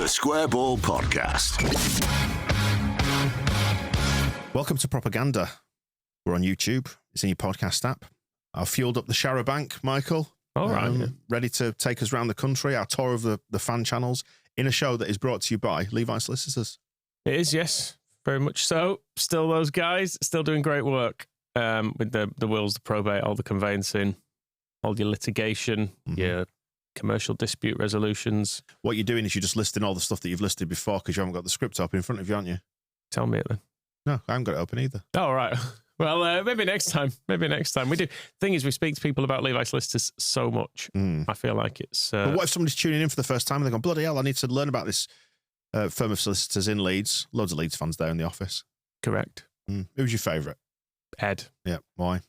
The Square Ball Podcast. Welcome to Propaganda. We're on YouTube. It's in your podcast app. I've fueled up the Charabanc, Michael. All right. Ready to take us around the country, our tour of the fan channels, in a show that is brought to you by Levi Solicitors. It is, yes. Very much so. Still those guys, still doing great work with the wills, the probate, all the conveyancing, all your litigation, your commercial dispute resolutions. What you're doing is you're just listing all the stuff that you've listed before because you haven't got the script up in front of you, aren't you? Tell me it then. No, I haven't got it open either. Oh, right. Well, maybe next time. Maybe next time. We do. Thing is, we speak to people about Levi Solicitors so much. I feel like it's... But what if somebody's tuning in for the first time and they're going, bloody hell, I need to learn about this firm of solicitors in Leeds. Loads of Leeds fans there in the office. Correct. Who's your favourite? Ed. Yeah, why?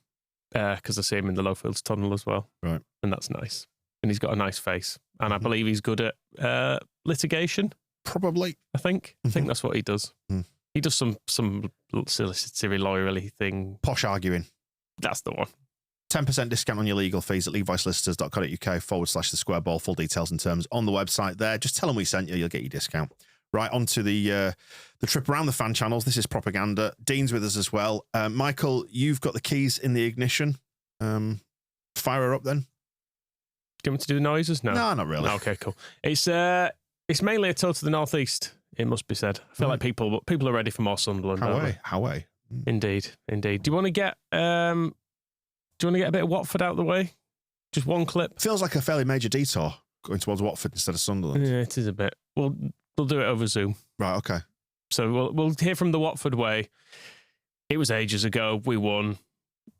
Because I see him in the Lowfields tunnel as well. Right. And that's nice. And he's got a nice face. And I believe he's good at litigation. Probably. I think that's what he does. He does some solicitory lawyerly thing. Posh arguing. That's the one. 10% discount on your legal fees at levisolicitors.co.uk/the square ball. Full details and terms on the website there. Just tell them we sent you, you'll get your discount. Right, on to the trip around the fan channels. This is Propaganda. Dean's with us as well. Michael, you've got the keys in the ignition. Fire her up then. Do you want me to do the noises? No, not really. Okay, cool. It's mainly a tour to the northeast, it must be said. I feel like people are ready for more Sunderland. How way? Indeed. Do you want to get a bit of Watford out of the way? Just one clip. Feels like a fairly major detour going towards Watford instead of Sunderland. Yeah, it is a bit. We'll do it over Zoom. Right, okay. So we'll hear from the Watford way. It was ages ago. We won.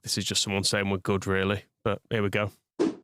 This is just someone saying we're good, really. But here we go.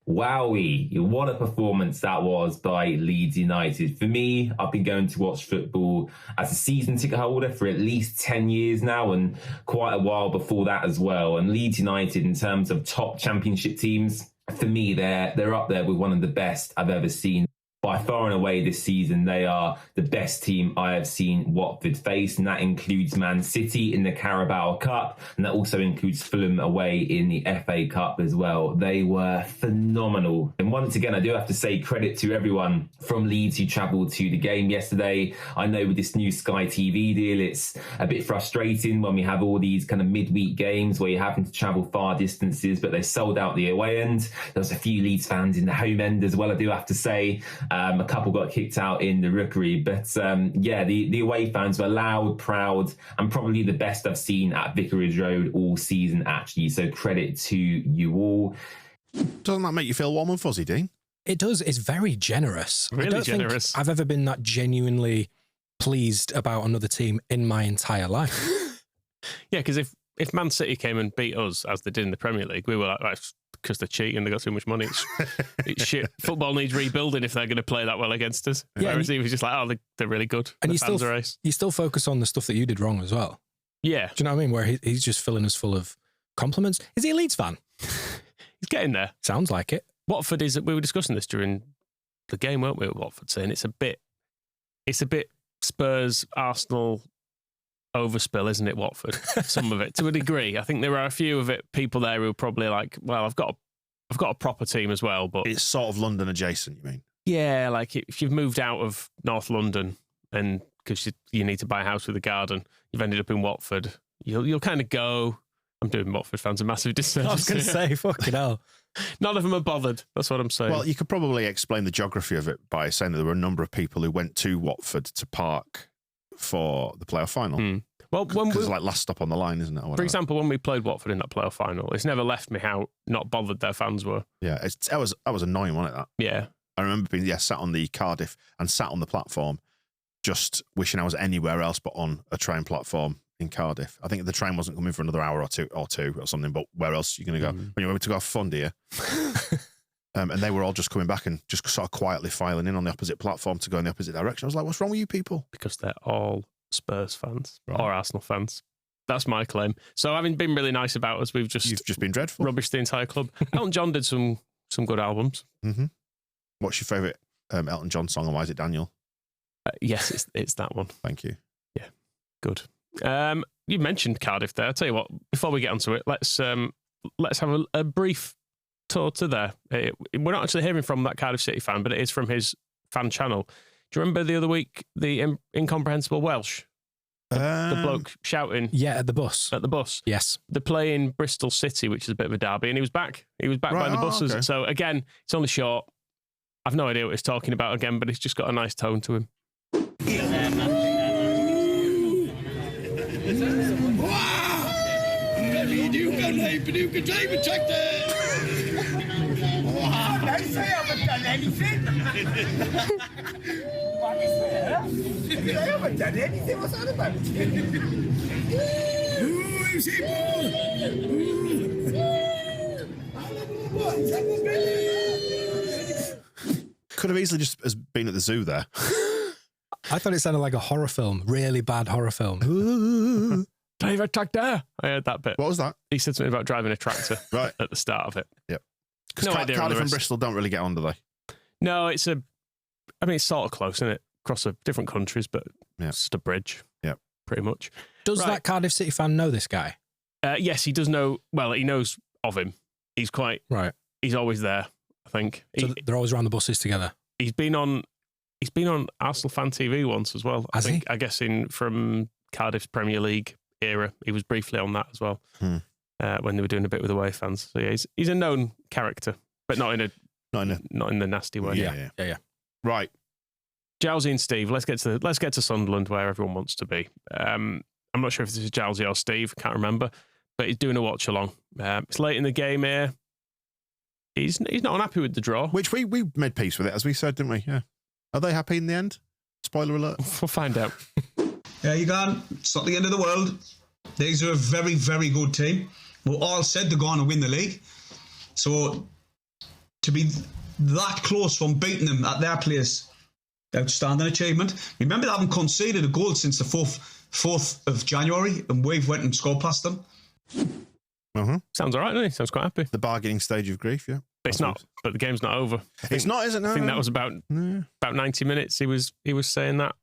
Wowie, what a performance that was by Leeds United. For me, I've been going to watch football as a season ticket holder for at least 10 years now and quite a while before that as well. And Leeds United, in terms of top championship teams, for me, they're up there with one of the best I've ever seen. By far and away this season, they are the best team I have seen Watford face, and that includes Man City in the Carabao Cup, and that also includes Fulham away in the FA Cup as well. They were phenomenal. And once again, I do have to say credit to everyone from Leeds who travelled to the game yesterday. I know with this new Sky TV deal, it's a bit frustrating when we have all these kind of midweek games where you're having to travel far distances, but they sold out the away end. There was a few Leeds fans in the home end as well, I do have to say. A couple got kicked out in the Rookery, but the away fans were loud, proud, and probably the best I've seen at Vicarage Road all season, actually. So credit to you all. Doesn't that make you feel warm and fuzzy, Dean? It does. It's very generous. Really I don't generous. think I've ever been that genuinely pleased about another team in my entire life. Yeah, because if Man City came and beat us, as they did in the Premier League, we were like, that's because they're cheating, they got too much money. It's shit. Football needs rebuilding if they're going to play that well against us. Yeah, Whereas he was just like, oh, they're really good. And the fans are ace. you still focus on the stuff that you did wrong as well. Yeah. Do you know what I mean? Where he's just filling us full of compliments. Is he a Leeds fan? He's getting there. Sounds like it. Watford is, we were discussing this during the game, weren't we, at Watford, saying it's a bit Spurs, Arsenal overspill, isn't it, Watford? Some of it, to a degree. I think there are a few of it people there who are probably like, well, I've got a proper team as well, but It's sort of London adjacent, you mean? yeah, like if you've moved out of North London and because you need to buy a house with a garden, you've ended up in Watford, you'll kind of go. I'm doing Watford fans a massive disservice. I was going to say, fucking hell. None of them are bothered. That's what I'm saying. Well, you could probably explain the geography of it by saying that there were a number of people who went to Watford to park for the playoff final. Well, Because it's like last stop on the line, isn't it? For example, when we played Watford in that playoff final, it's never left me how not bothered their fans were. Yeah, that was annoying, wasn't it? That Yeah. I remember being sat on the Cardiff and sat on the platform, just wishing I was anywhere else but on a train platform in Cardiff. I think the train wasn't coming for another hour or two or something. But where else are you going to go when you went to go have fun, do you? And they were all just coming back and just sort of quietly filing in on the opposite platform to go in the opposite direction. I was like, what's wrong with you people? Because they're all Spurs fans or Arsenal fans. That's my claim. So having been really nice about us, you've just been dreadful. Rubbished the entire club. Elton John did some good albums. Mm-hmm. What's your favourite Elton John song and why is it Daniel? Yes, it's that one. Thank you. Yeah, good. You mentioned Cardiff there. I'll tell you what, before we get onto it, let's have a brief tour to there. We're not actually hearing from that Cardiff City fan, but it is from his fan channel. Do you remember the other week the incomprehensible Welsh? The bloke shouting. Yeah, at the bus. At the bus. Yes. They're playing Bristol City, which is a bit of a derby, and he was back. He was back by the buses. Okay. So again, it's only short. I've no idea what he's talking about again, but it's just got a nice tone to him. They say I haven't done anything. What is that? I haven't done anything. What's that about? Could have easily just as been at the zoo there. I thought it sounded like a horror film, really bad horror film. Drive a tractor. I heard that bit. What was that? He said something about driving a tractor Right. at the start of it. Yep. Because No idea on Cardiff the and rest. Bristol don't really get on, do they? No, it's sort of close, isn't it? Across different countries, but Yeah. it's just a bridge. Yeah. Pretty much. Does Right. that Cardiff City fan know this guy? Yes, he does know. Well, he knows of him. He's Right. He's always there, I think. So they're always around the buses together. He's been on Arsenal Fan TV once as well. Has he? I guess from Cardiff's Premier League era. He was briefly on that as well when they were doing a bit with away fans. So yeah, he's a known character, but not in the nasty way. Yeah. Right. Jowsey and Steve. Let's get to Sunderland, where everyone wants to be. I'm not sure if this is Jowsey or Steve. Can't remember, but he's doing a watch along. It's late in the game here. He's not unhappy with the draw. Which we made peace with it, as we said, didn't we? Yeah. Are they happy in the end? Spoiler alert. We'll find out. Yeah, you can. It's not the end of the world. These are a very, very good team. We all said they're going to win the league. So to be that close from beating them at their place, outstanding achievement. Remember, they haven't conceded a goal since the 4th of January, and we've went and scored past them. Sounds all right, doesn't he? Sounds quite happy. The bargaining stage of grief, yeah. It's not, but the game's not over. It's not, is it? No. I think that was about 90 minutes. He was saying that.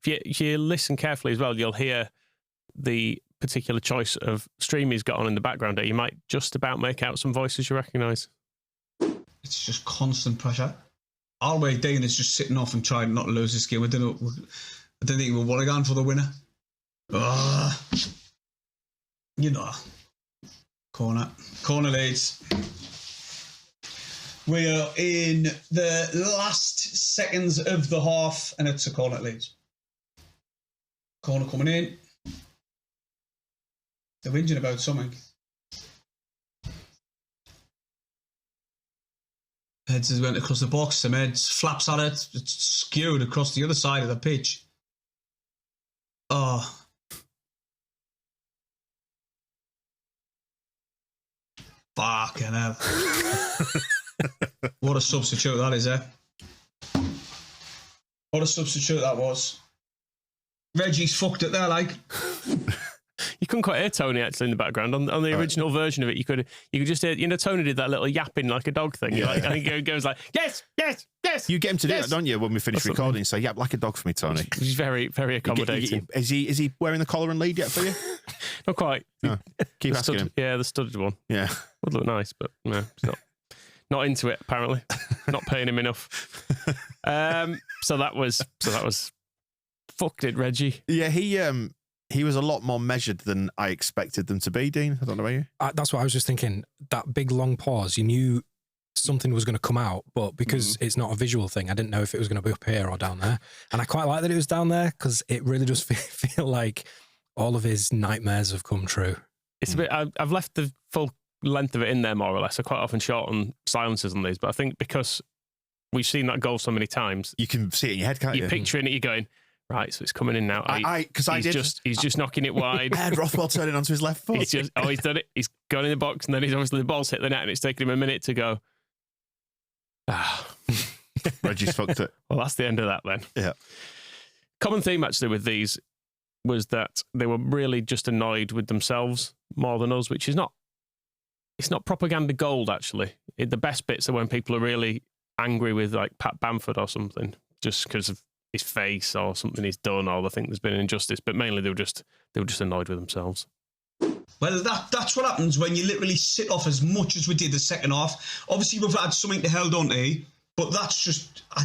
If you listen carefully as well, you'll hear the particular choice of stream he's got on in the background there. You might just about make out some voices you recognise. It's just constant pressure. All we're doing is just sitting off and trying not to lose this game. I don't think we're going for the winner. Corner Leeds. We are in the last seconds of the half, and it's a corner at Leeds. Corner coming in. They're whinging about something. Heads went across the box. Some heads flaps at it. It's skewed across the other side of the pitch. Oh. Fucking hell. What a substitute that is, eh? What a substitute that was. Reggie's fucked it there, like. You couldn't quite hear Tony actually in the background on the original version of it. You could just hear, Tony did that little yapping like a dog thing. I think he goes like, yes. You get him to do that, don't you? When we finish recording, you say, "Yap like a dog for me, Tony." He's very, very accommodating. Is he wearing the collar and lead yet for you? Not quite. No. Keep asking him. Yeah, the studded one. Yeah, would look nice, but no, it's not into it. Apparently, not paying him enough. So that was fucked it, Reggie. Yeah, he was a lot more measured than I expected them to be, Dean. I don't know about you. That's what I was just thinking. That big long pause, you knew something was going to come out, but because it's not a visual thing, I didn't know if it was going to be up here or down there. And I quite like that it was down there because it really does feel like all of his nightmares have come true. It's a bit. I've left the full length of it in there more or less. I quite often shorten silences on these, but I think because we've seen that goal so many times, you can see it in your head, can't you? You're picturing it. You're going, right, so it's coming in now. He's just knocking it wide. I had Rothwell turning onto his left foot. He's done it. He's gone in the box, and then the ball's hit the net, and it's taken him a minute to go. Reggie's fucked it. Well, that's the end of that then. Yeah. Common theme actually with these was that they were really just annoyed with themselves more than us, which is not. It's not propaganda gold actually. The best bits are when people are really angry with like Pat Bamford or something, just because of his face or something he's done, or they think there's been an injustice. But mainly they were just annoyed with themselves. Well, that's what happens when you literally sit off as much as we did the second half. Obviously, we've had something to hold on to. But that's just, I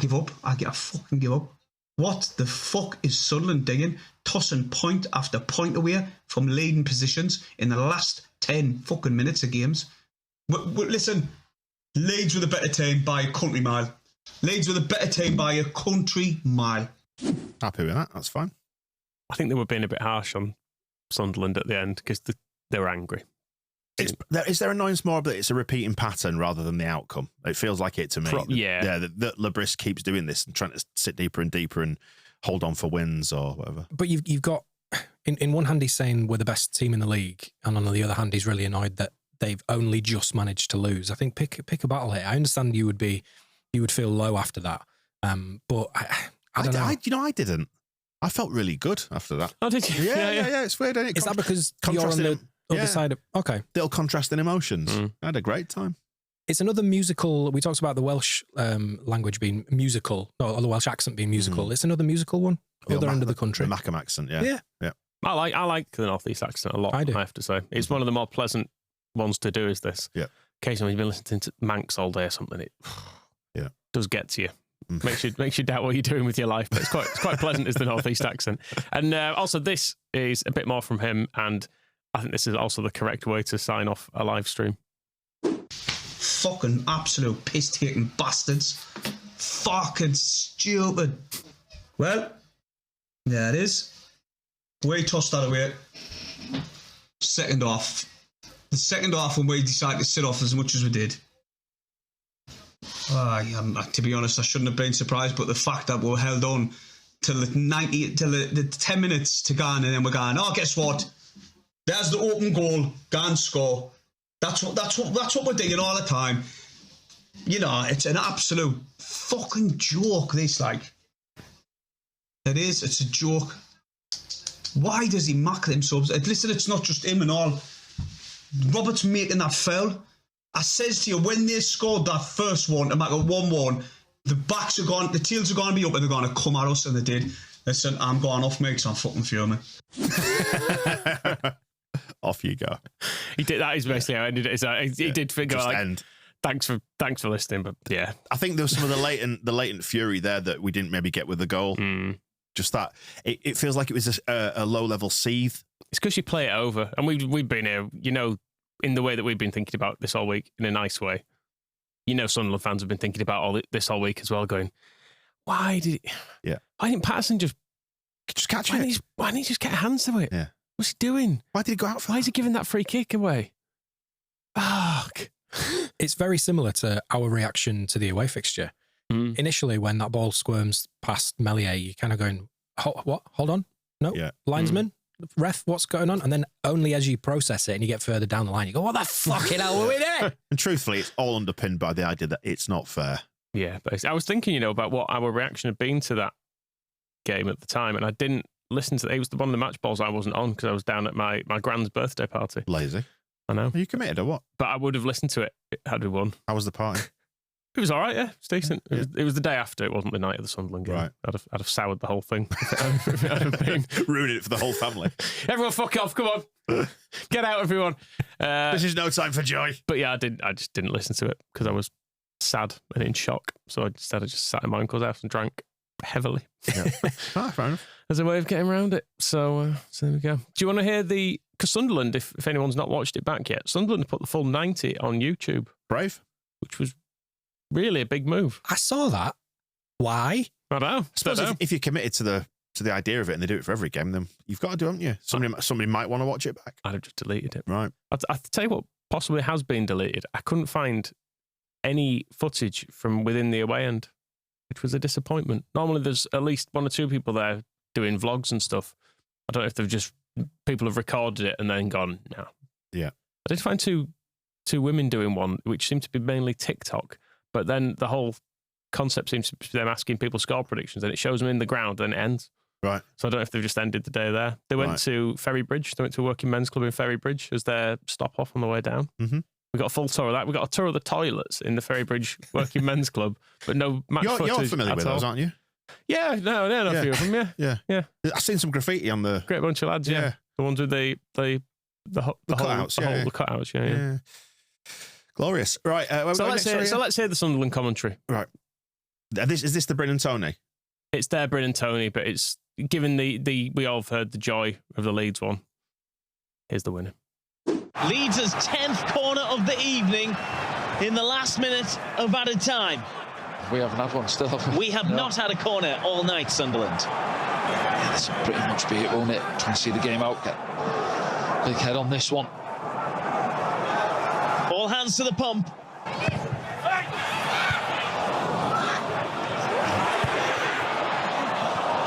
give up. I fucking give up. What the fuck is Sunderland digging? Tossing point after point away from leading positions in the last 10 fucking minutes of games. But listen, Leeds were the better team by a country mile. Leeds were the better team by a country mile. Happy with that. That's fine. I think they were being a bit harsh on Sunderland at the end because they were angry. Is there annoyance more that it's a repeating pattern rather than the outcome? It feels like it to me. That Labris keeps doing this and trying to sit deeper and deeper and hold on for wins or whatever. But you've got, in one hand he's saying we're the best team in the league, and on the other hand he's really annoyed that they've only just managed to lose. I think pick a battle here. I understand you would feel low after that, but I don't know. I didn't. I felt really good after that. Oh, did you? Yeah. It's weird, isn't it? Is that because you're on the other side of... Okay. Little contrasting emotions. I had a great time. It's another musical... We talked about the Welsh language being musical, or the Welsh accent being musical. It's another musical one, the other end of the country. The Macam accent, yeah. I like the North East accent a lot, I have to say. It's one of the more pleasant ones to do, is this. Yeah. Occasionally you've been listening to Manx all day or something, it does get to you. Makes you doubt what you're doing with your life, but it's quite pleasant is the North East accent. And also this is a bit more from him, and I think this is also the correct way to sign off a live stream. Fucking absolute piss-taking bastards. Fucking stupid. Well, there it is. We tossed that away. Second half. The second half when we decided to sit off as much as we did. To be honest, I shouldn't have been surprised, but the fact that we were held on till the 10 minutes to go on, and then we're going, oh, guess what? There's the open goal, go and score. That's what we're doing all the time. You know, it's an absolute fucking joke, this, like. It is, it's a joke. Why does he mark them subs? Listen, it's not just him and all. Robert's making that foul. I says to you, when they scored that first one to make it 1-1, the backs are gone, the tails are going to be up and they're going to come at us, and they did. Listen, I'm going off, mate, because I'm fucking fuming. Off you go. He did. That is basically how it ended. He did figure Just like, end. Thanks for listening, but yeah, I think there was some of the latent fury there that we didn't maybe get with the goal. Just that it feels like it was a low level seethe. It's because you play it over, and we've been here, you know, in the way that we've been thinking about this all week, in a nice way. You know, Sunderland fans have been thinking about this all week as well, going, why didn't Patterson just catch it? Why didn't he just get hands to it? Yeah. What's he doing? Why did he go out for Why is he giving that free kick away? Fuck. It's very similar to our reaction to the away fixture. Initially, when that ball squirms past Melier, you're kind of going, what? Hold on. No. Yeah. Linesman? Ref, what's going on? And then only as you process it and you get further down the line, you go, what the fucking hell were we there? And truthfully, it's all underpinned by the idea that it's not fair. Yeah, but I was thinking, about what our reaction had been to that game at the time, and I didn't listen to it. It was one of the match balls I wasn't on because I was down at my grand's birthday party. Lazy. I know. Are you committed or what? But I would have listened to it had we won. How was the party? It was all right, yeah. It was decent. It was the day after. It wasn't the night of the Sunderland game. Right. I'd have soured the whole thing. If it had been. Ruined it for the whole family. Everyone fuck off. Come on. Get out, everyone. This is no time for joy. But yeah, I just didn't listen to it because I was sad and in shock. So I just sat in my uncle's house and drank heavily. Yeah. Fair enough. As a way of getting around it. So there we go. Do you want to hear because Sunderland, if anyone's not watched it back yet, Sunderland put the full 90 on YouTube. Brave. Which was really a big move. I saw that. Why? I don't know. I suppose if you're committed to the idea of it and they do it for every game, then you've got to do it, haven't you? Somebody might want to watch it back. I'd have just deleted it. Right. I'll tell you what possibly has been deleted. I couldn't find any footage from within the away end, which was a disappointment. Normally there's at least one or two people there doing vlogs and stuff. I don't know if people have recorded it and then gone, no. Yeah. I did find two women doing one, which seemed to be mainly TikTok. But then the whole concept seems to be them asking people score predictions, and it shows them in the ground and it ends. Right. So I don't know if they've just ended the day there. They went to Ferry Bridge. They went to a working men's club in Ferry Bridge as their stop off on the way down. Mm-hmm. We got a full tour of that. We got a tour of the toilets in the Ferry Bridge working men's club, but no match footage. You're familiar with those, aren't you? Yeah, no, a few of them. Yeah. I've seen some graffiti on the great bunch of lads. Yeah, the ones with the cutouts. The cutouts. Yeah. Glorious. Right. So let's hear the Sunderland commentary. Right. Is this the Bryn and Tony? It's their Bryn and Tony, but it's given we all have heard the joy of the Leeds one. Here's the winner. Leeds' 10th corner of the evening in the last minute of added time. We haven't had one still. We have not had a corner all night, Sunderland. Yeah, that's pretty much be it, won't it? Trying to see the game out. Get big head on this one. All hands to the pump.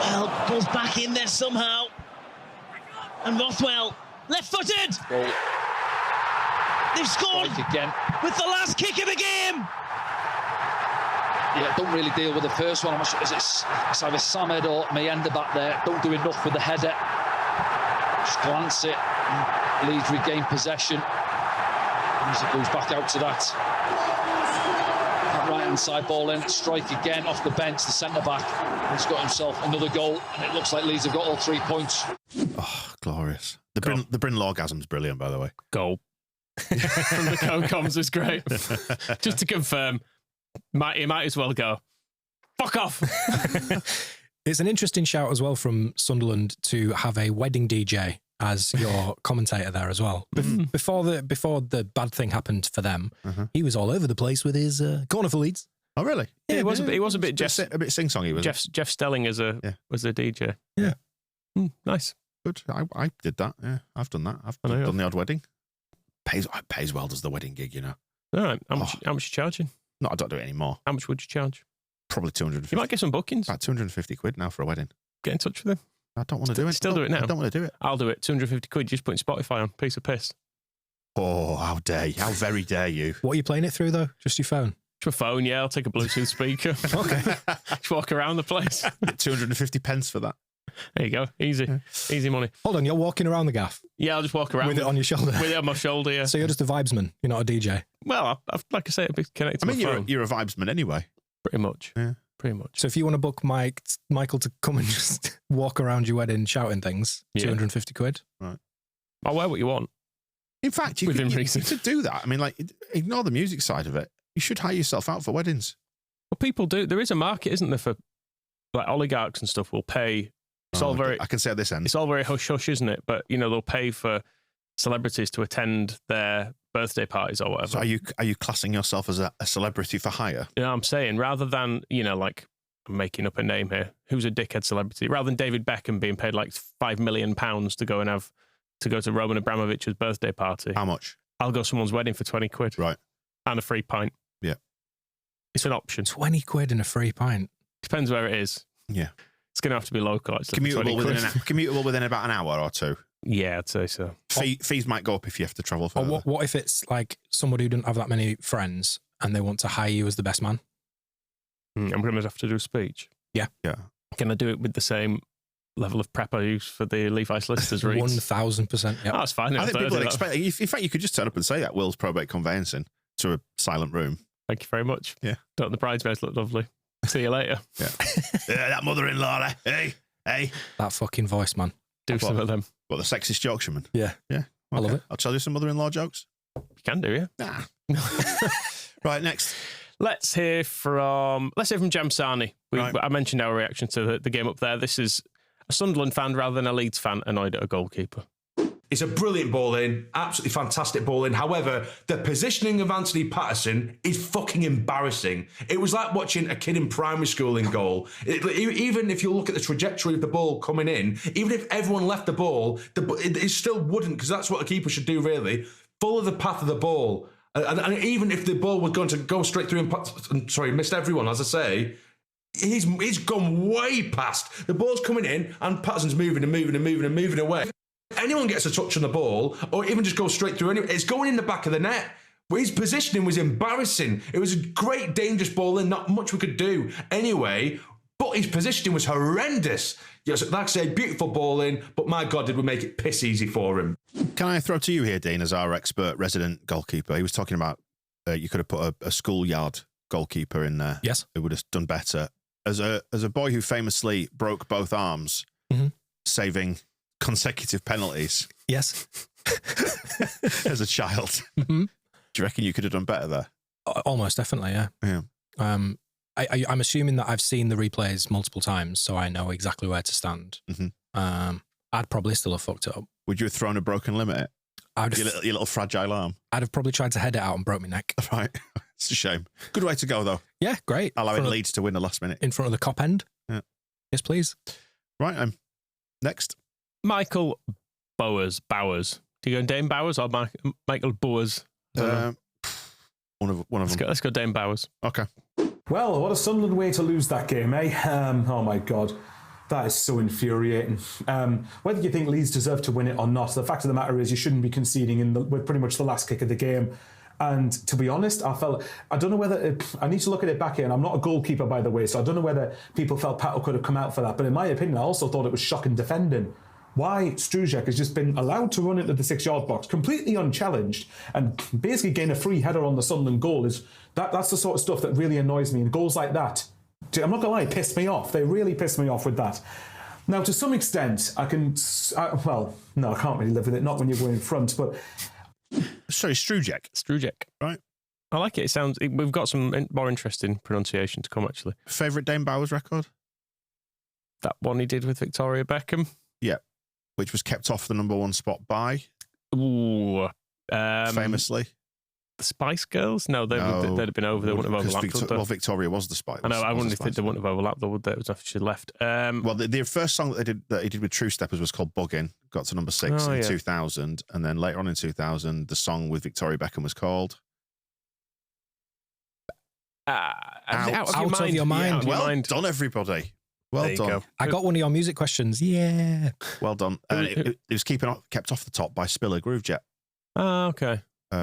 Well, goes back in there somehow. And Rothwell, left-footed. Goal. They've scored again with the last kick of the game. Yeah, don't really deal with the first one. It's either Samed or Mayenda back there. Don't do enough with the header. Just glance it. And Leeds regain possession. As it goes back out to that right-hand side ball in. Strike again off the bench. The centre-back has got himself another goal. And it looks like Leeds have got all 3 points. Oh, glorious. The Bryn Lawgasm's brilliant, by the way. Goal. From the co-coms is great. Just to confirm, he might as well go. Fuck off. It's an interesting shout as well from Sunderland to have a wedding DJ as your commentator there as well. Before the bad thing happened for them, he was all over the place with his corner for Leeds. Oh, really? Yeah, he was a bit a bit sing-songy, was Jeff Stelling was a DJ. Yeah. Nice. Good. I did that. Yeah, I've done that. I've done the odd wedding. Pays well, does the wedding gig, you know. All right. How much are you charging? No, I don't do it anymore. How much would you charge? Probably 250. You might get some bookings. About 250 quid now for a wedding. Get in touch with him. I don't want to do it. Still do it now. I don't want to do it. I'll do it. 250 quid. Just putting Spotify on. Piece of piss. Oh, how dare you. How very dare you. What are you playing it through, though? Just your phone? Just my phone, yeah. I'll take a Bluetooth speaker. Okay. Just walk around the place. 250 pence for that. There you go. Easy. Easy money. Hold on, you're walking around the gaff? Yeah, I'll just walk around. With it on your shoulder? With it on my shoulder, yeah. So you're just a vibesman? You're not a DJ? Well, I've like I say, I've been connected to my phone. You're a vibesman anyway. Pretty much. Yeah. Pretty much. So if you want to book Michael to come and just walk around your wedding shouting things, 250 quid. Right. I'll wear what you want. In fact, you could do that. I mean, like, ignore the music side of it. You should hire yourself out for weddings. Well, people do. There is a market, isn't there, for like oligarchs and stuff will pay. It's all very. I can say at this end. It's all very hush hush, isn't it? But you know, they'll pay for celebrities to attend their birthday parties or whatever. So are you classing yourself as a celebrity for hire? You know what I'm saying? Rather than, you know, like, I'm making up a name here. Who's a dickhead celebrity? Rather than David Beckham being paid like £5 million to go to Roman Abramovich's birthday party. How much? I'll go to someone's wedding for 20 quid. Right. And a free pint. Yeah. It's an option. 20 quid and a free pint. Depends where it is. Yeah. It's going to have to be local. It's commutable within about an hour or two. Yeah, I'd say so. Fees might go up if you have to travel further. Or what if it's like somebody who doesn't have that many friends and they want to hire you as the best man? I'm going to have to do a speech. Yeah. Yeah. Can I do it with the same level of prep I use for the Levi solicitors reads? 1,000%. Yeah, that's fine. I think people would expect. In fact, you could just turn up and say that Will's probate conveyancing to a silent room. Thank you very much. Yeah. Don't the bridesmaids look lovely? See you later. Yeah. That mother-in-law. Hey. That fucking voice, man. Do some of them. What, the sexist Yorkshireman? Yeah. Yeah. Okay. I love it. I'll tell you some mother-in-law jokes. You can do, yeah. Nah. Right, next. Let's hear from Jamsani. I mentioned our reaction to the game up there. This is a Sunderland fan rather than a Leeds fan annoyed at a goalkeeper. It's a brilliant ball in, absolutely fantastic ball in. However, the positioning of Anthony Patterson is fucking embarrassing. It was like watching a kid in primary school in goal. Even if you look at the trajectory of the ball coming in, even if everyone left the ball, it still wouldn't, because that's what a keeper should do, really. Follow the path of the ball. And even if the ball was going to go straight through and missed everyone, as I say, he's gone way past. The ball's coming in and Patterson's moving away. If anyone gets a touch on the ball, or even just goes straight through, it's going in the back of the net. But his positioning was embarrassing. It was a great, dangerous ball in, not much we could do anyway, but his positioning was horrendous. Yes, like I say, beautiful ball in, but my God, did we make it piss easy for him. Can I throw to you here, Dean, as our expert resident goalkeeper? He was talking about you could have put a schoolyard goalkeeper in there. Yes. It would have done better. As a boy who famously broke both arms, saving consecutive penalties. Yes. As a child. Mm-hmm. Do you reckon you could have done better there? Almost definitely, yeah. Yeah. I'm assuming that I've seen the replays multiple times, so I know exactly where to stand. Mm-hmm. I'd probably still have fucked it up. Would you have thrown a broken limit at your little fragile arm? I'd have probably tried to head it out and broke my neck. Right. It's a shame. Good way to go, though. Yeah, great. Allowing Leeds to win the last minute. In front of the cop end. Yeah. Yes, please. Right, next. Michael Bowers. Do you go Dane Bowers or Michael Bowers? One of them. Let's go Dane Bowers. Okay. Well, what a Sunderland way to lose that game, eh? Oh my God. That is so infuriating. Whether you think Leeds deserve to win it or not, the fact of the matter is you shouldn't be conceding with pretty much the last kick of the game. And to be honest, I don't know whether, I need to look at it back here, and I'm not a goalkeeper, by the way, so I don't know whether people felt Pato could have come out for that. But in my opinion, I also thought it was shocking defending. Why Stružek has just been allowed to run into the 6-yard box completely unchallenged and basically gain a free header on the Sunderland goal that's the sort of stuff that really annoys me. And goals like that, I'm not going to lie, pissed me off. They really pissed me off with that. Now, to some extent, I can't really live with it, not when you're going in front, but... Sorry, Stružek. Right. I like it. We've got some more interesting pronunciation to come, actually. Favourite Dane Bowers record? That one he did with Victoria Beckham. Yeah. Which was kept off the number 1 spot by... Ooh. Famously. The Spice Girls? No, they'd have been over. They wouldn't have overlapped. Victoria was the Spice. I know. I wouldn't think they wouldn't have overlapped, though, would they? It was after she left. Well, the first song that he did with True Steppers was called Buggin'. Got to number 6 in 2000, and then later on in 2000, the song with Victoria Beckham was called Out of Your Mind. Well done, everybody. Well done. Go. I got one of your music questions. Yeah. Well done. It was kept off the top by Spiller Groovejet. Oh, okay.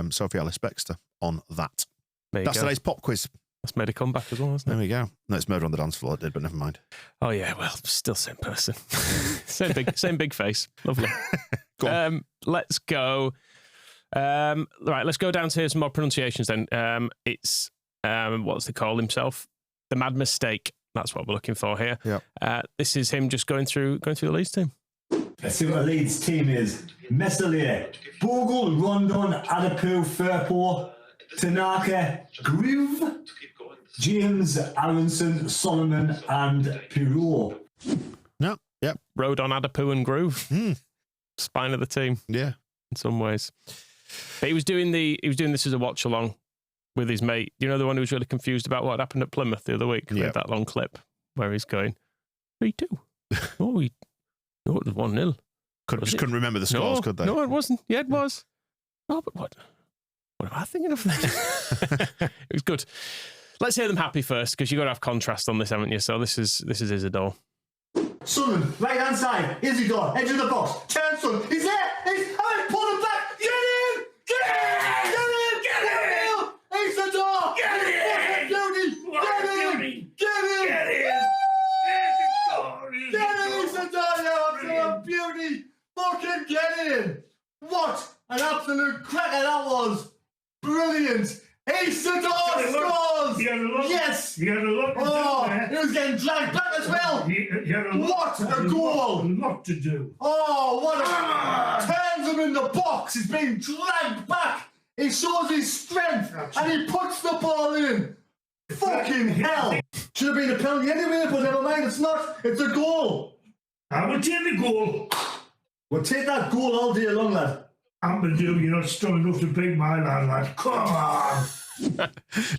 Sophie Ellis Bextor on that. That's today's pop quiz. That's made a comeback as well, hasn't it? There we go. No, it's Murder on the Dance Floor. It did, but never mind. Oh yeah, well, still same person, same big face. Lovely. Go on. Let's go. Right, let's go down to here some more pronunciations. Then it's what's they call himself? The Mad Mistake. That's what we're looking for here. Yeah. This is him just going through the Leeds team. Let's see what the Leeds team is. Meslier, Bogle, Rondon, Adapu, Firpo, Tanaka, Groove, James, Aronson, Solomon, and Pirot. No, yep. Rodon, Adapu, and Groove. Spine of the team. Yeah, in some ways. But he was doing this as a watch along with his mate. You know, the one who was really confused about what happened at Plymouth the other week. We had that long clip where he's going 3-2. No, it was 1-0. Couldn't remember the scores, could they? No, it wasn't. Yeah, it was. Oh, but what am I thinking of then? It was good. Let's hear them happy first, because you've got to have contrast on this, haven't you? So this is Isidore. Sunderland, right hand side, Isidore, edge of the box, turn Son, he's there, pull him back, get in! Isidore! Get in! Beauty! Fucking get in! What an absolute cracker that was! Brilliant! Isidore scores! Yes! Oh, he was getting dragged back as well! What a goal! A lot to do. Oh, what a... Turns him in the box! He's being dragged back! He shows his strength and he puts the ball in! Fucking hell! Should have been a penalty anyway, but never mind, it's not. It's a goal! I will take the goal. We'll take that goal all day long, lad. You're not strong enough to beat my lad. Come on.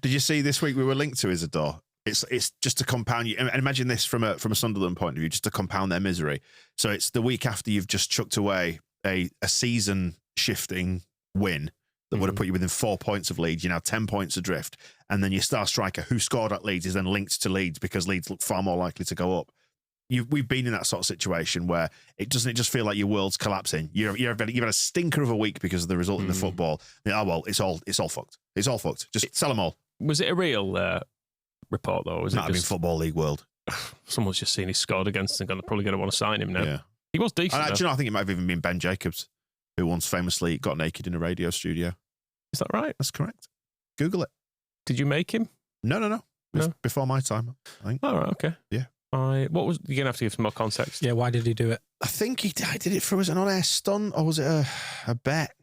Did you see this week we were linked to Isidore? It's just to compound you, and imagine this from a Sunderland point of view, just to compound their misery. So it's the week after you've just chucked away a season shifting win that would have put you within 4 points of Leeds. You're now 10 points adrift, and then your star striker who scored at Leeds is then linked to Leeds because Leeds look far more likely to go up. We've been in that sort of situation where it just feel like your world's collapsing. You've had a stinker of a week because of the result in the football. It's all fucked. It's all fucked. Just sell them all. Was it a real report though? Was Might have been Football League World. Someone's just seen he scored against and probably going to want to sign him now. Yeah, he was decent. And actually, I think it might have even been Ben Jacobs, who once famously got naked in a radio studio. Is that right? That's correct. Google it. Did you make him? No. It was before my time, I think. Oh, right, okay. Yeah. What was you're gonna have to give some more context? Yeah, why did he do it? I think he did it for was it an on-air stunt or was it a bet?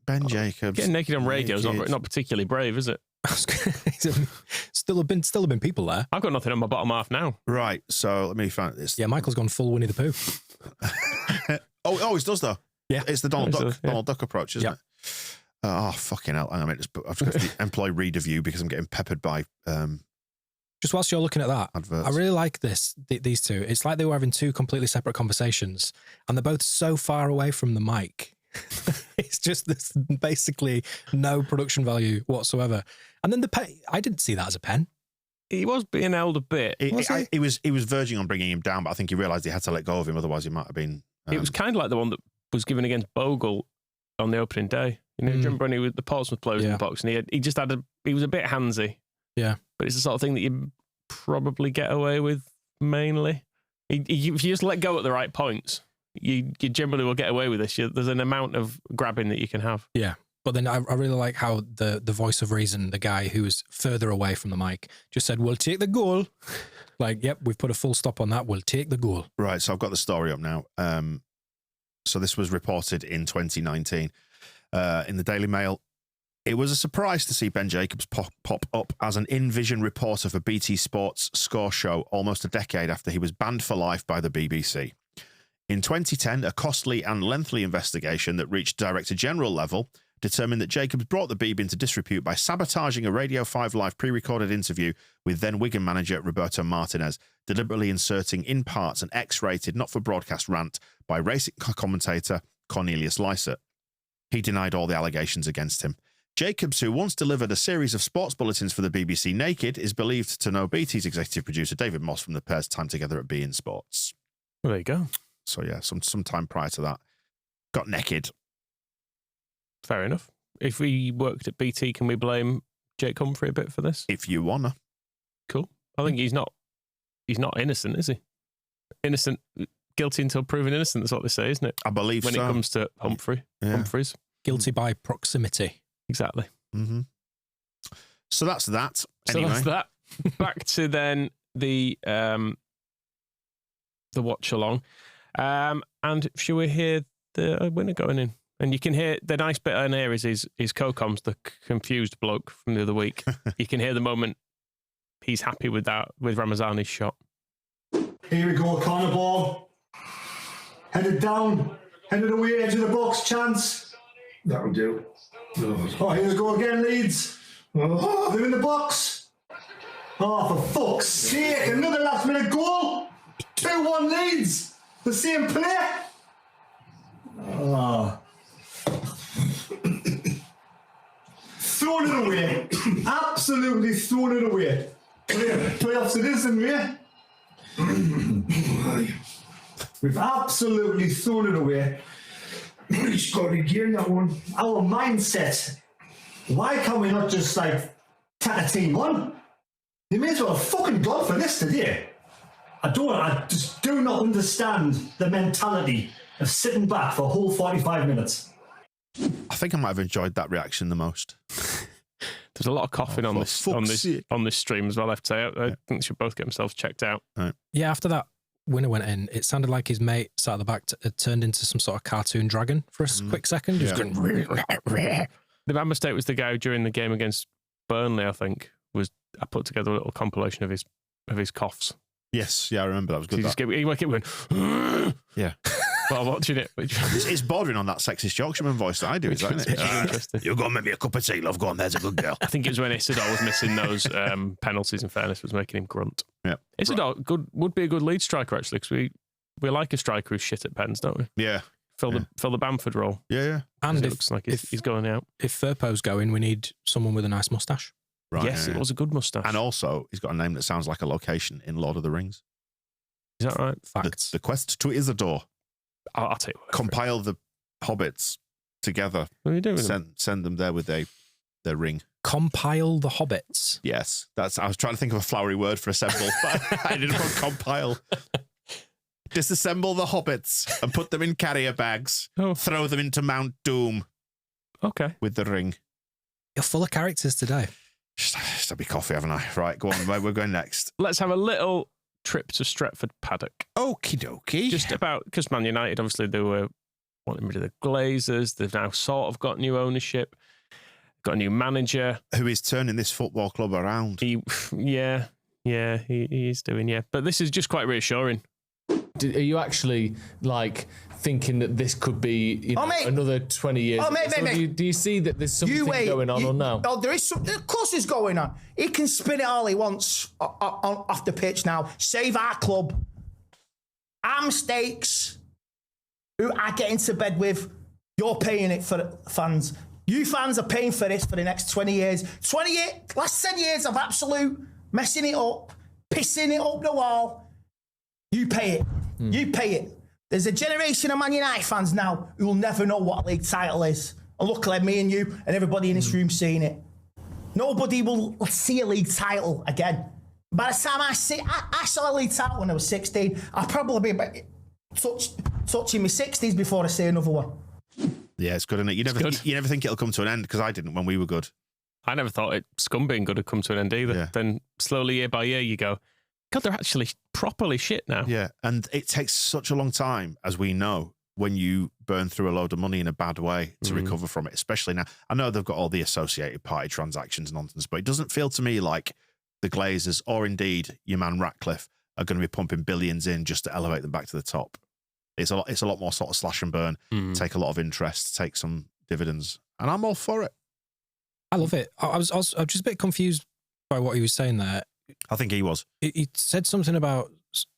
Ben Jacobs. Getting naked on radio is Naked. not particularly brave, is it? Still have been people there. I've got nothing on my bottom half now. Right, so let me find this. Yeah, Michael's gone full Winnie the Pooh. Oh, it does though. Yeah, it's the Donald It Duck, does, yeah. Donald Duck approach, isn't it? Oh fucking hell! Hang on a minute. I've just got to employ reader view because I'm getting peppered by Just whilst you're looking at that, adverts. I really like these two. It's like they were having two completely separate conversations, and they're both so far away from the mic. It's just this basically no production value whatsoever. And then the pen, I didn't see that as a pen. He was being held a bit. He was verging on bringing him down, but I think he realised he had to let go of him, otherwise he might have been. It was kind of like the one that was given against Bogle on the opening day. You know, do you remember when the Portsmouth player was in the box and he was a bit handsy. Yeah. But it's the sort of thing that you probably get away with mainly. If you just let go at the right points, you generally will get away with this. There's an amount of grabbing that you can have. Yeah. But then I really like how the voice of reason, the guy who was further away from the mic, just said, "We'll take the goal." Like, yep, we've put a full stop on that. We'll take the goal. Right, so I've got the story up now. So this was reported in 2019 in the Daily Mail. It was a surprise to see Ben Jacobs pop up as an in-vision reporter for BT Sports' Score Show almost a decade after he was banned for life by the BBC. In 2010, a costly and lengthy investigation that reached Director General level determined that Jacobs brought the Beeb into disrepute by sabotaging a Radio 5 Live pre-recorded interview with then Wigan manager Roberto Martinez, deliberately inserting in parts an X-rated, not-for-broadcast rant by racing commentator Cornelius Lysett. He denied all the allegations against him. Jacobs, who once delivered a series of sports bulletins for the BBC naked, is believed to know BT's executive producer David Moss from the pair's time together at beIN Sports. Well, there you go. So yeah, some time prior to that, got naked. Fair enough. If we worked at BT, can we blame Jake Humphrey a bit for this? If you wanna. Cool. I think he's not innocent, is he? Innocent, guilty until proven innocent. That's what they say, isn't it? I believe when so. it comes to Humphreys. Guilty by proximity. Exactly. Mm-hmm. So that's that. Anyway. So that's that. Back to then the watch along. And should we hear the winner going in? And you can hear the nice bit in here is his co-coms, the confused bloke from the other week. You can hear the moment he's happy with that, with Ramazani's shot. Here we go, corner ball. Headed down, headed away, edge of the box, chance. That'll do. Oh, here we go again, Leeds. Oh, they're in the box. Oh, for fuck's sake, another last minute goal. 2-1 Leeds. The same play. Oh. Thrown it away. Absolutely thrown it away. Playoffs it is, isn't we? We've absolutely thrown it away. We scored again, that one. Our mindset. Why can't we not just tack a team on? You may as well have fucking gone for this today. I just do not understand the mentality of sitting back for a whole 45 minutes. I think I might have enjoyed that reaction the most. There's a lot of coughing on this stream as well, I have to say. I think they should both get themselves checked out. Right. Yeah, after that winner went in, it sounded like his mate sat at the back had turned into some sort of cartoon dragon for a quick second. Just going, the bad mistake was the guy during the game against Burnley, I think, I put together a little compilation of his coughs. Yes, yeah, I remember that was good. He kept going, yeah. While watching it. It's bordering on that sexist Yorkshireman voice that I do, isn't it? Interesting. You're going to make me a cup of tea, love. Go on, there's a good girl. I think it was when Isidore was missing those penalties, in fairness, was making him grunt. Yeah. Isidore would be a good lead striker, actually, because we like a striker who's shit at pens, don't we? Yeah. Fill the Bamford role. Yeah, yeah. And it looks like he's going out. If Firpo's going, we need someone with a nice moustache. Right, yes, it was a good moustache. And also, he's got a name that sounds like a location in Lord of the Rings. Is that right? Facts. The quest to Isildur. I'll tell you what. Compile the hobbits together. What are you doing? Send them there with their ring. Compile the hobbits. Yes, I was trying to think of a flowery word for assemble, but I didn't want compile. Disassemble the hobbits and put them in carrier bags. Oh. Throw them into Mount Doom. Okay. With the ring. You're full of characters today. Just a bit coffee, haven't I? Right, go on. Where we're going next? Let's have a little trip to Stretford Paddock. Okie dokie. Just about, because Man United, obviously, they were wanting rid of the Glazers. They've now sort of got new ownership, got a new manager. Who is turning this football club around. He is doing, yeah. But this is just quite reassuring. Are you actually like thinking that this could be another 20 years? Do you see that there's something going on or no? Oh, there is something. Of course, there's going on. He can spin it all he wants off the pitch now. Save our club. Our mistakes. Who I get into bed with. You're paying it for the fans. You fans are paying for this for the next 20 years. Last 10 years of absolute messing it up, pissing it up the wall. You pay it. You pay it. There's a generation of Man United fans now who will never know what a league title is. And luckily, me and you and everybody in this room seeing it. Nobody will see a league title again. By the time I saw a league title when I was 16, I'll probably be touching my 60s before I see another one. Yeah, it's good, isn't it? You never think it'll come to an end, because I didn't when we were good. I never thought Scum being good had come to an end either. Yeah. Then slowly, year by year, you go, God, they're actually properly shit now. Yeah, and it takes such a long time, as we know, when you burn through a load of money in a bad way to recover from it, especially now. I know they've got all the associated party transactions and nonsense, but it doesn't feel to me like the Glazers, or indeed your man Ratcliffe, are going to be pumping billions in just to elevate them back to the top. It's a lot more sort of slash and burn, take a lot of interest, take some dividends, and I'm all for it. I love it. I was just a bit confused by what he was saying there. I think he was. He said something about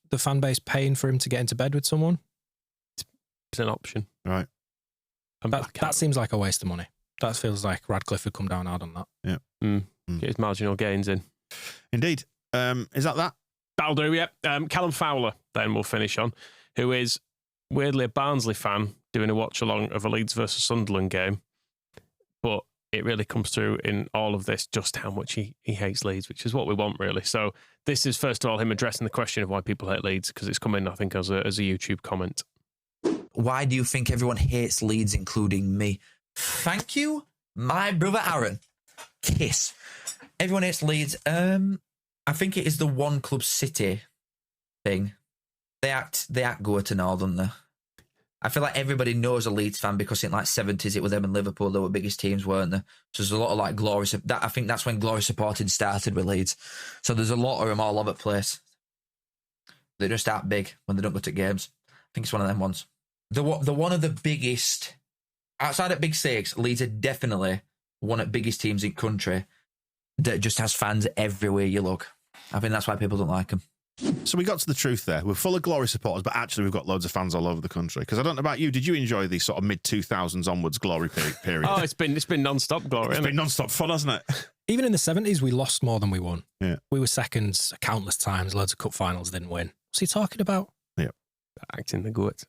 the fan base paying for him to get into bed with someone. It's an option. Right. That seems like a waste of money. That feels like Radcliffe would come down hard on that. Yeah. Get his marginal gains in. Indeed. Is that? That'll do, yeah. Callum Fowler, then we'll finish on, who is weirdly a Barnsley fan doing a watch-along of a Leeds versus Sunderland game. But it really comes through in all of this just how much he hates Leeds, which is what we want, really. So this is, first of all, him addressing the question of why people hate Leeds, because it's come in, I think, as a YouTube comment. Why do you think everyone hates Leeds, including me? Thank you, my brother Aaron. Kiss. Everyone hates Leeds. I think it is the one club city thing. They act good and all, don't they? I feel like everybody knows a Leeds fan because in like 70s it was them and Liverpool, they were biggest teams, weren't they? So there's a lot of like glory. I think that's when glory supporting started with Leeds. So there's a lot of them all over the place. They just act big when they don't go to games. I think it's one of them ones. They're one of the biggest, outside of Big Six, Leeds are definitely one of the biggest teams in country that just has fans everywhere you look. I think that's why people don't like them. So we got to the truth there. We're full of glory supporters, but actually we've got loads of fans all over the country. Because I don't know about you, did you enjoy the sort of mid-2000s onwards glory period? Oh, it's been non-stop glory. It's been non-stop fun, hasn't it? Even in the 70s, we lost more than we won. Yeah. We were seconds countless times, loads of cup finals, didn't win. What's he talking about? Yeah. Acting the goat.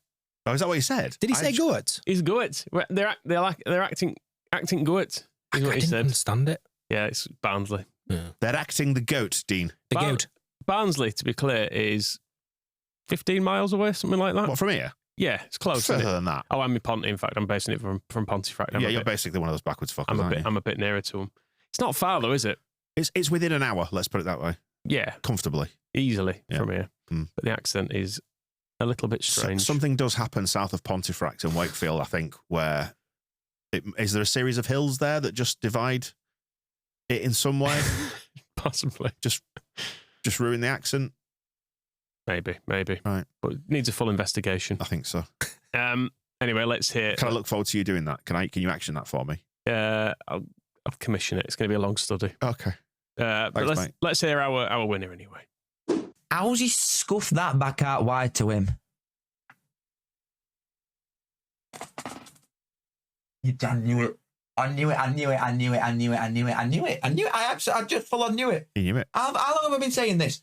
Oh, is that what he said? Did he say goat? He's goat. They're acting goat. I didn't understand it. Yeah, it's Barnsley. Yeah. They're acting the goat, Dean. The goat. Barnsley, to be clear, is 15 miles away, something like that. What, from here? Yeah, it's close. Further than that. Oh, I'm in Ponty. In fact, I'm basing it from Pontefract. Yeah, you're basically one of those backwards fuckers. I'm a bit nearer to them. It's not far though, is it? It's within an hour. Let's put it that way. Yeah, comfortably, easily from here. But the accent is a little bit strange. Something does happen south of Pontefract and Wakefield, I think, where is there a series of hills there that just divide it in some way? Possibly. Just ruin the accent. Maybe. Right. But it needs a full investigation. I think so. Anyway, let's hear. Can I look forward to you doing that? Can you action that for me? I'll commission it. It's going to be a long study. Okay. But let's hear our winner anyway. How's he scuffed that back out wide to him? I knew it. I knew it. I just full on knew it. You knew it. How long have I been saying this?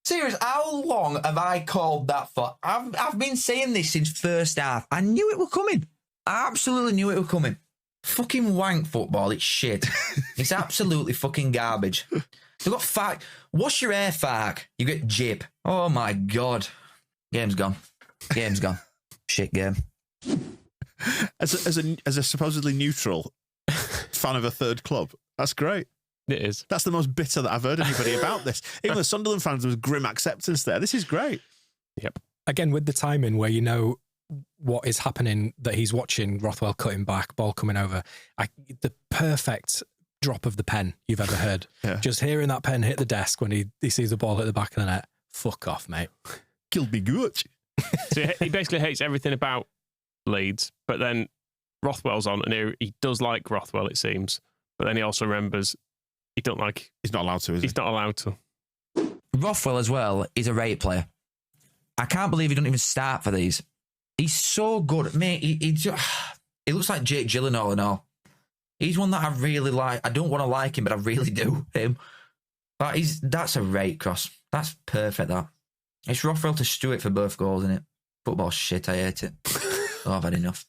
Serious, how long have I called that for? I've been saying this since first half. I knew it were coming. I absolutely knew it were coming. Fucking wank football, it's shit. It's absolutely fucking garbage. They've got Fark. Wash your hair, Fark. You get jib. Oh my God. Game's gone. Shit game. As a supposedly neutral fan of a third club, that's great. It is. That's the most bitter that I've heard anybody about this. Even the Sunderland fans, there was grim acceptance there. This is great. Yep. Again, with the timing where you know what is happening that he's watching Rothwell cutting back, ball coming over. The perfect drop of the pen you've ever heard. Yeah. Just hearing that pen hit the desk when he sees the ball hit the back of the net. Fuck off, mate. Killed me good. So he basically hates everything about Leeds, but then Rothwell's on, and he does like Rothwell, it seems. But then he also remembers he's not allowed to, is he? He's not allowed to. Rothwell as well is a rate player. I can't believe he doesn't even start for these. He's so good. Mate, he looks like Jake Gyllenhaal and all. He's one that I really like. I don't want to like him, but I really do, him. But that's a rate cross. That's perfect, that. It's Rothwell to Stewart for both goals, isn't it? Football shit, I hate it. Oh, I've had enough.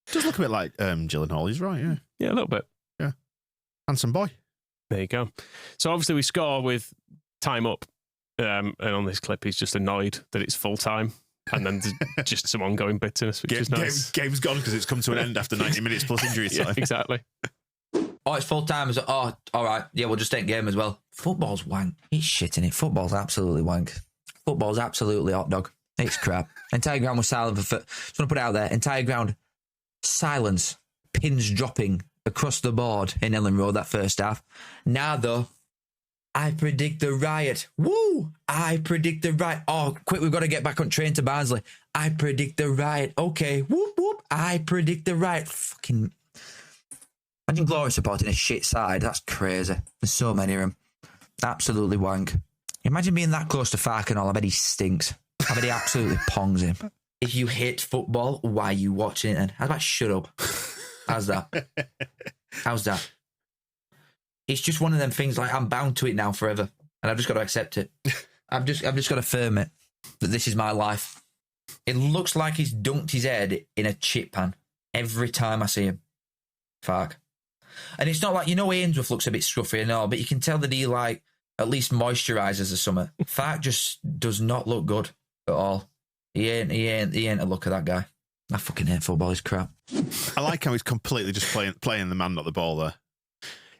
Does look a bit like Gyllenhaal. He's right, yeah. Yeah, a little bit. Yeah. Handsome boy. There you go. So obviously we score with time up. And on this clip, he's just annoyed that it's full time. And then there's just some ongoing bitterness, which is nice. Game's gone because it's come to an end after 90 minutes plus injury time. Yeah, exactly. Oh, it's full time. Oh, all right. Yeah, we'll just take game as well. Football's wank. He's shitting it. Football's absolutely wank. Football's absolutely hot dog. It's crap. Entire ground was silent for... Just want to put it out there. Entire ground, silence. Pins dropping across the board in Ellen Road that first half. Now, though, I predict the riot. Woo! I predict the riot. Oh, quick, we've got to get back on train to Barnsley. I predict the riot. Okay, whoop, whoop. I predict the riot. Fucking... Imagine Glory supporting a shit side. That's crazy. There's so many of them. Absolutely wank. Imagine being that close to Fark and all. I bet he stinks. I bet he absolutely pongs him. If you hate football, why are you watching it then? How about shut up? How's that? How's that? It's just one of them things, like, I'm bound to it now forever. And I've just got to accept it. I've just got to firm it that this is my life. It looks like he's dunked his head in a chip pan every time I see him. Fark. And it's not like, Ainsworth looks a bit scruffy and all, but you can tell that he, like, at least moisturises or something. Fark just does not look good at all. He ain't a look at that guy. I fucking hate football, it's crap. I like how he's completely just playing the man, not the ball there.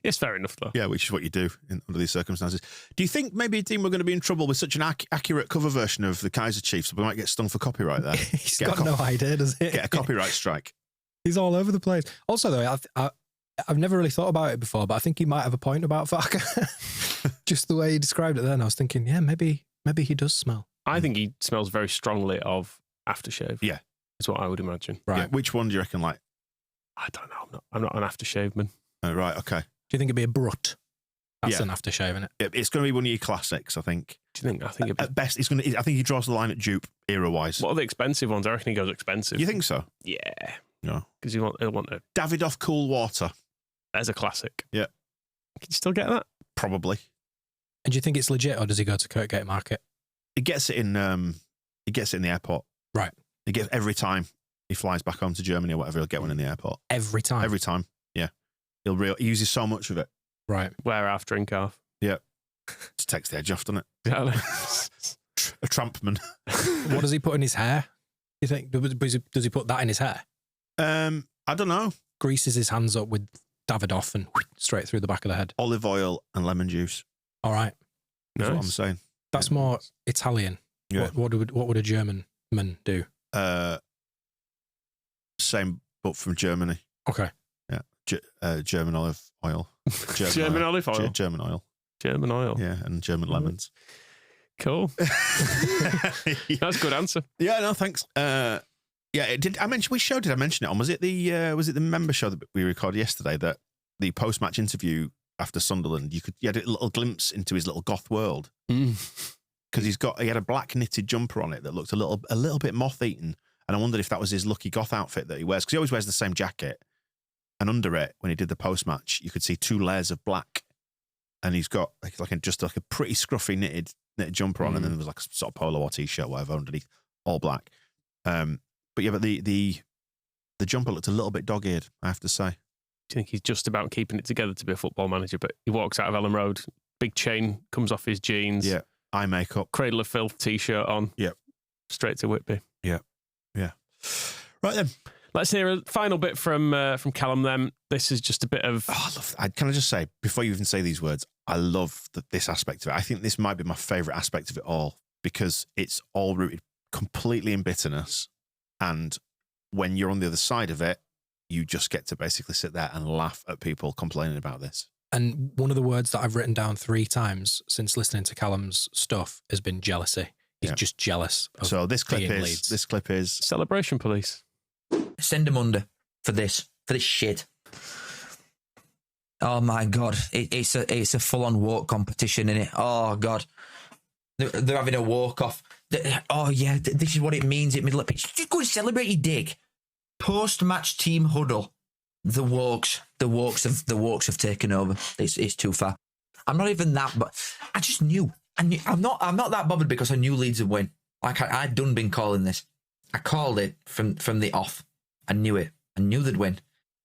It's fair enough, though. Yeah, which is what you do under these circumstances. Do you think maybe a team were going to be in trouble with such an accurate cover version of the Kaiser Chiefs? We might get stung for copyright there. He's got no idea, does he? Get a copyright strike. He's all over the place. Also, though, I've never really thought about it before, but I think he might have a point about Farker. Just the way he described it then, I was thinking, yeah, maybe he does smell. I think he smells very strongly of aftershave. Yeah. Is what I would imagine. Right. Yeah, which one do you reckon, like? I don't know. I'm not an aftershave man. Oh, right, okay. Do you think it'd be a Brut? That's an aftershave, isn't it? It's going to be one of your classics, I think. Do you think? I think at best, it's going to. I think he draws the line at dupe era-wise. What are the expensive ones? I reckon he goes expensive. You think so? Yeah. No. Because he'll want a Davidoff Cool Water. There's a classic. Yeah. Can you still get that? Probably. And do you think it's legit, or does he go to Kirkgate Market? He gets it in. He gets it in the airport. Right. He gets every time he flies back home to Germany or whatever. He'll get one in the airport. Every time. Every time. Yeah. He uses so much of it. Right. Wear half, drink half. Yeah. Just takes the edge off, doesn't it? Yeah. A trampman. What does he put in his hair? You think? Does he put that in his hair? I don't know. Greases his hands up with Davidoff and straight through the back of the head. Olive oil and lemon juice. All right. That's what I'm saying. That's more Italian. Yeah. What would a German man do? Same, but from Germany. Okay. Yeah. German olive oil. German olive oil? German oil. German oil. Yeah, and German lemons. Cool. That's a good answer. Yeah, no, thanks. Yeah, did I mention it on? Was it the member show that we recorded yesterday, that the post-match interview after Sunderland, you had a little glimpse into his little goth world. Because he had a black knitted jumper on it that looked a little bit moth-eaten, and I wondered if that was his lucky goth outfit that he wears, because he always wears the same jacket, and under it, when he did the post-match, you could see 2 layers of black, and he's got just a pretty scruffy knitted jumper on, and then there was like a sort of polo or t-shirt, whatever, underneath, all black. But yeah, but the jumper looked a little bit dog-eared, I have to say. Do you think he's just about keeping it together to be a football manager? But he walks out of Ellen Road, big chain comes off his jeans. Yeah, eye makeup. Cradle of Filth t-shirt on. Yeah. Straight to Whitby. Yeah. Yeah. Right then. Let's hear a final bit from Callum then. This is just a bit of... Oh, I love that. Can I just say, before you even say these words, I love this aspect of it. I think this might be my favourite aspect of it all, because it's all rooted completely in bitterness. And when you're on the other side of it, you just get to basically sit there and laugh at people complaining about this. And one of the words that I've written down 3 times since listening to Callum's stuff has been jealousy. He's just jealous. So this clip is celebration police. Send them under for this shit. Oh my God, it's a full on walk competition, innit? Oh God, they're having a walk off. Oh yeah, this is what it means at middle of pitch. Just go and celebrate, you dick. Post match team huddle. The walks have taken over. It's too far. I'm not even that, but I just knew. I'm not that bothered because I knew Leeds would win. Like I'd done been calling this. I called it from the off. I knew it. I knew they'd win.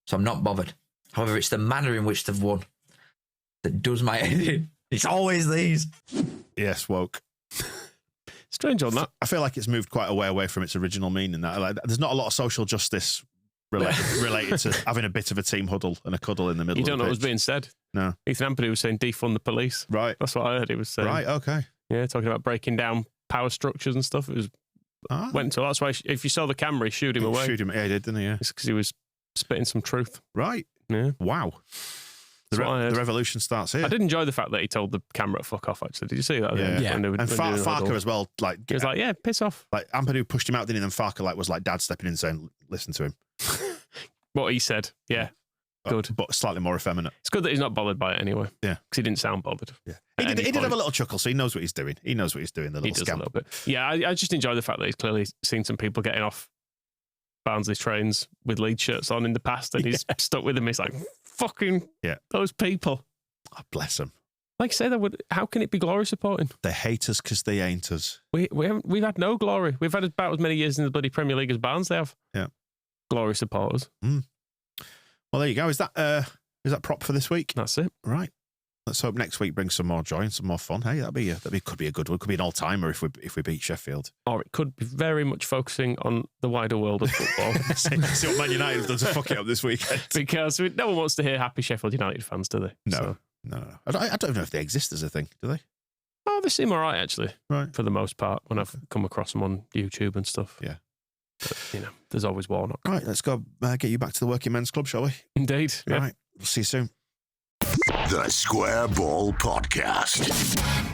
So I'm not bothered. However, it's the manner in which they've won that does my head in. It's always these. Yes, woke. Strange on that. I feel like it's moved quite a way away from its original meaning. That like, there's not a lot of social justice related to having a bit of a team huddle and a cuddle in the middle. You don't of know the what was pitch. being said. No. Ethan Ampadu was saying defund the police. Right. That's what I heard he was saying. Right. Okay. Yeah, talking about breaking down power structures and stuff. It was went to. That's why if you saw the camera, he shooed him away. Shoot him. Yeah, he did, didn't he? Yeah. It's because he was spitting some truth. Right. Yeah. Wow. The revolution starts here. I did enjoy the fact that he told the camera fuck off. Actually, did you see that? Yeah. And Farker as well. Like he was like, "Yeah, piss off." Like Ampadu pushed him out, didn't he? And then Farker was like dad stepping in saying, "Listen to him." What he said. Yeah. Good, but slightly more effeminate. It's good that he's not bothered by it anyway. Yeah, because he didn't sound bothered. Yeah, he did have a little chuckle, so he knows what he's doing. He knows what he's doing. The little scamp. A little bit. Yeah, I just enjoy the fact that he's clearly seen some people getting off Barnsley trains with Leeds shirts on in the past, and he's stuck with them. He's like, fucking those people. Oh, bless them. Like I say, how can it be glory supporting? They hate us because they ain't us. We've had no glory. We've had about as many years in the bloody Premier League as Barnsley have. Yeah, glory supporters. Mm. Well, there you go. Is that prop for this week? That's it. Right. Let's hope next week brings some more joy and some more fun. Hey, could be a good one. Could be an all timer if we beat Sheffield. Or it could be very much focusing on the wider world of football. see what Man United have done to fuck it up this weekend. Because no one wants to hear happy Sheffield United fans, do they? No. I don't even know if they exist as a thing. Do they? Oh, they seem all right actually. Right. For the most part, when I've come across them on YouTube and stuff. Yeah. But, there's always Warnock. Right, let's go get you back to the Working Men's Club, shall we? Indeed. Yeah. Right. We'll see you soon. The Square Ball Podcast.